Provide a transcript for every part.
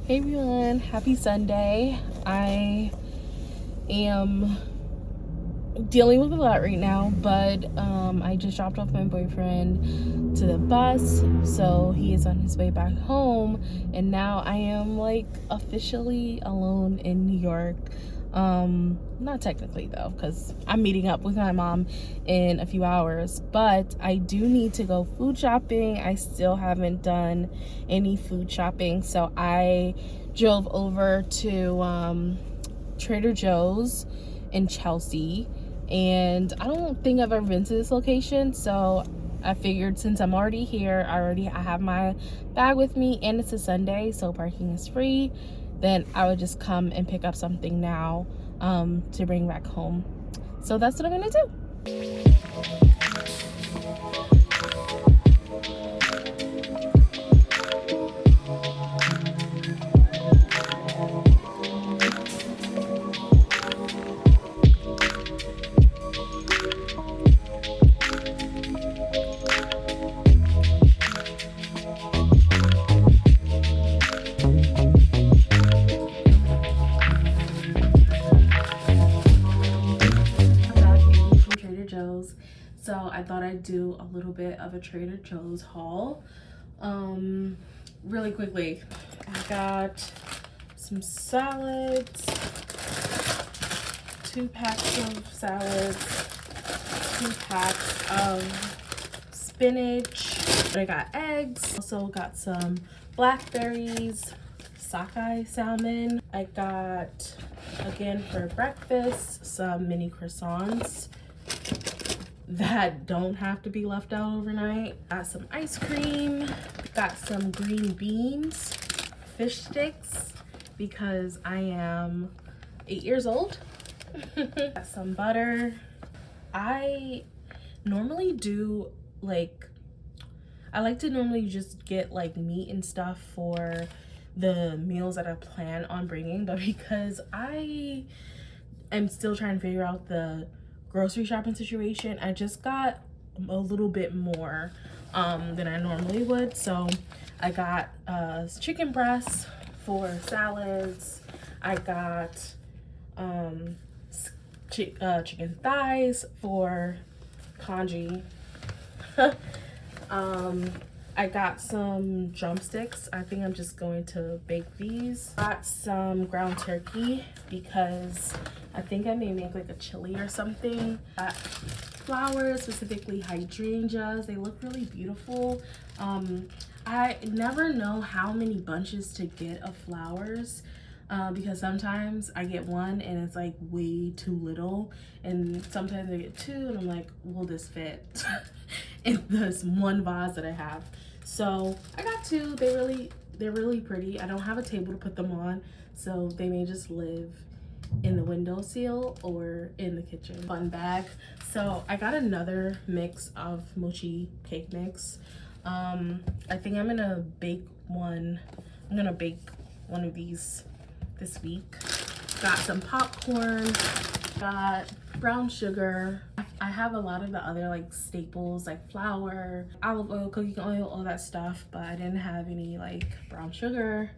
Hey everyone, happy Sunday. I am dealing with a lot right now, but I just dropped off my boyfriend to the bus, so he is on his way back home, and now I am like officially alone in New York. Not technically though, because I'm meeting up with my mom in a few hours, but I do need to go food shopping. I still haven't done any food shopping, so I drove over to Trader Joe's in Chelsea, and I don't think I've ever been to this location, so I figured since I'm already here, I have my bag with me, and it's a Sunday, so parking is free, then I would just come and pick up something now to bring back home. So that's what I'm gonna do. So I thought I'd do a little bit of a Trader Joe's haul. Really quickly, I got some salads, 2 packs of salads, 2 packs of spinach. I got eggs, also got some blackberries, sockeye salmon. I got, again for breakfast, some mini croissants that don't have to be left out overnight. Got some ice cream, got some green beans, fish sticks, because I am 8 years old. Got some butter. I normally do I like to normally just get like meat and stuff for the meals that I plan on bringing, but because I am still trying to figure out the grocery shopping situation, I just got a little bit more than I normally would. So I got chicken breasts for salads. I got chicken thighs for congee. I got some drumsticks. I think I'm just going to bake these. Got some ground turkey because I think I may make like a chili or something. Got flowers, specifically hydrangeas. They look really beautiful. I never know how many bunches to get of flowers because sometimes I get one and it's like way too little, and sometimes I get 2 and I'm like, will this fit in this one vase that I have? So I got 2. They're really pretty. I don't have a table to put them on, so they may just live in the windowsill or in the kitchen. Fun bag. So I got another mix of mochi cake mix. I think I'm gonna bake one. I'm gonna bake one of these this week. Got some popcorn, got brown sugar. I have a lot of the other like staples like flour, olive oil, cooking oil, all that stuff, but I didn't have any like brown sugar.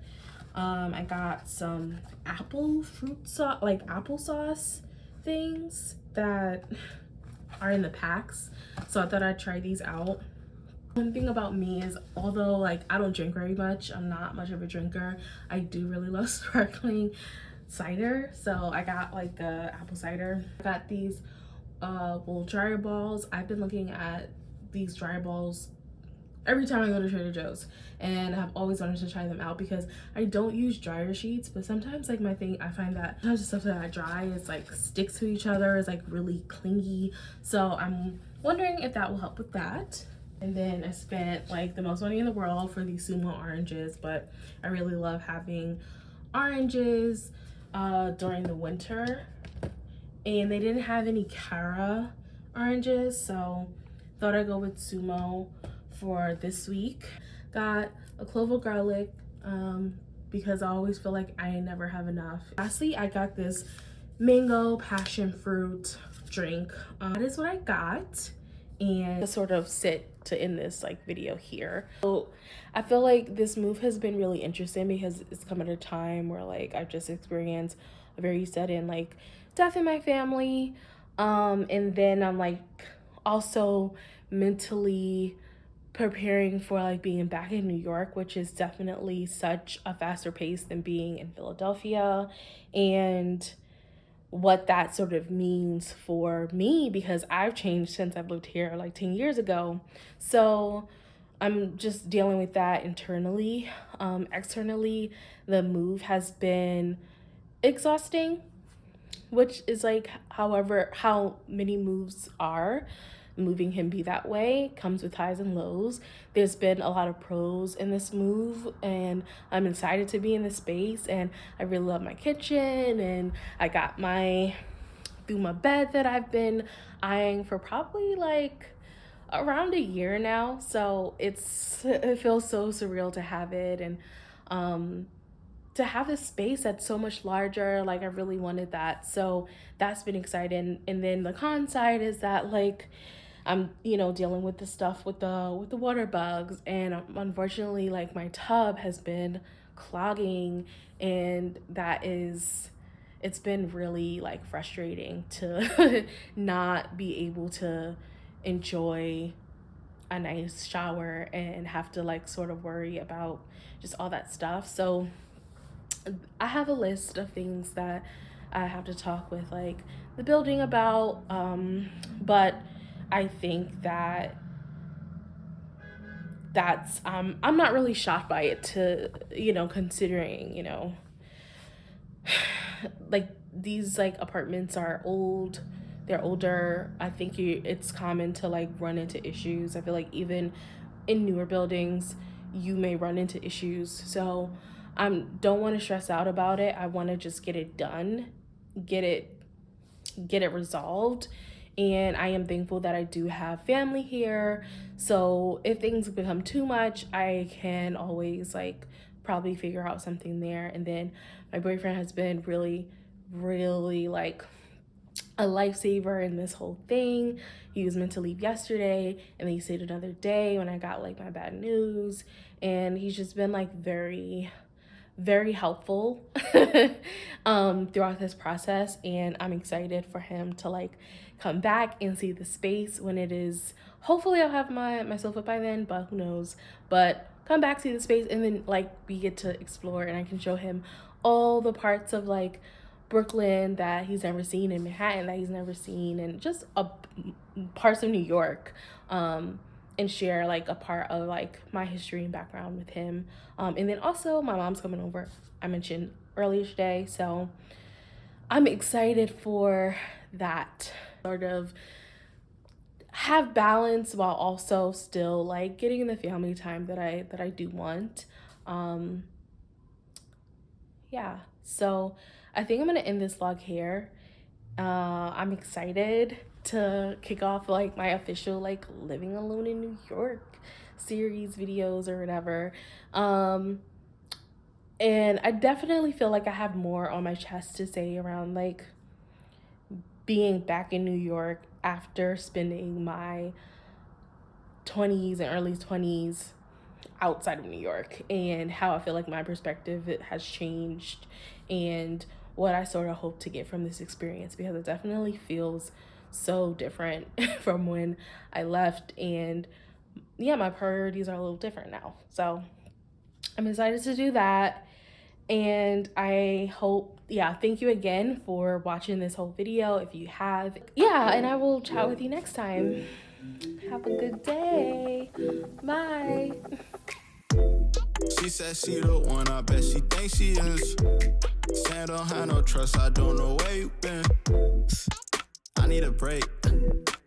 I got some apple fruit sauce, like applesauce things that are in the packs, so I thought I'd try these out. One thing about me is, although like I don't drink very much, I'm not much of a drinker, I do really love sparkling cider. So I got like the apple cider. I got these dryer balls. I've been looking at these dryer balls every time I go to Trader Joe's, and I've always wanted to try them out because I don't use dryer sheets, but sometimes like I find that sometimes the stuff that I dry is like sticks to each other, is like really clingy. So I'm wondering if that will help with that. And then I spent like the most money in the world for these Sumo oranges, but I really love having oranges during the winter. And they didn't have any Cara oranges, so thought I'd go with Sumo for this week. Got a clove of garlic because I always feel like I never have enough. Lastly, I got this mango passion fruit drink. That is what I got. And to sort of sit to end this like video here. So I feel like this move has been really interesting because it's come at a time where like I've just experienced a very sudden like death in my family, and then I'm like also mentally preparing for like being back in New York, which is definitely such a faster pace than being in Philadelphia, and what that sort of means for me because I've changed since I've lived here like 10 years ago. So I'm just dealing with that internally. Externally, the move has been exhausting, which is like however how many moves are. Moving him be that way comes with highs and lows. There's been a lot of pros in this move, and I'm excited to be in this space, and I really love my kitchen, and I got my bed that I've been eyeing for probably like around a year now. So it feels so surreal to have it, and to have this space that's so much larger. Like I really wanted that, so that's been exciting. And then the con side is that like I'm, dealing with the stuff with the water bugs, and unfortunately like my tub has been clogging, and it's been really like frustrating to not be able to enjoy a nice shower and have to like sort of worry about just all that stuff. So I have a list of things that I have to talk with like the building about, but I think that's I'm not really shocked by it, to considering like these like apartments are old, they're older. I think it's common to like run into issues. I feel like even in newer buildings you may run into issues, so I don't want to stress out about it. I want to just get it done, get it resolved. And I am thankful that I do have family here. So if things become too much, I can always like probably figure out something there. And then my boyfriend has been really, really like a lifesaver in this whole thing. He was meant to leave yesterday, and then he stayed another day when I got like my bad news. And he's just been like very, very helpful throughout this process, and I'm excited for him to like come back and see the space when it is. Hopefully I'll have my sofa by then, but who knows. But come back, see the space, and then like we get to explore, and I can show him all the parts of like Brooklyn that he's never seen, in Manhattan that he's never seen, and just parts of New York, and share like a part of like my history and background with him. And then also my mom's coming over, I mentioned earlier today, so I'm excited for that. Sort of have balance while also still like getting in the family time that I do want. Yeah, so I think I'm gonna end this vlog here. I'm excited to kick off like my official like living alone in New York series videos or whatever. And I definitely feel like I have more on my chest to say around like being back in New York after spending my 20s and early 20s outside of New York, and how I feel like my perspective has changed, and what I sort of hope to get from this experience, because it definitely feels so different from when I left. And yeah, my priorities are a little different now, so I'm excited to do that. And I hope, thank you again for watching this whole video if you have. And I will chat with you next time. Have a good day. Bye. She said she the one, I bet she thinks she is. Say I don't have no trust, I don't know where you been. I need a break.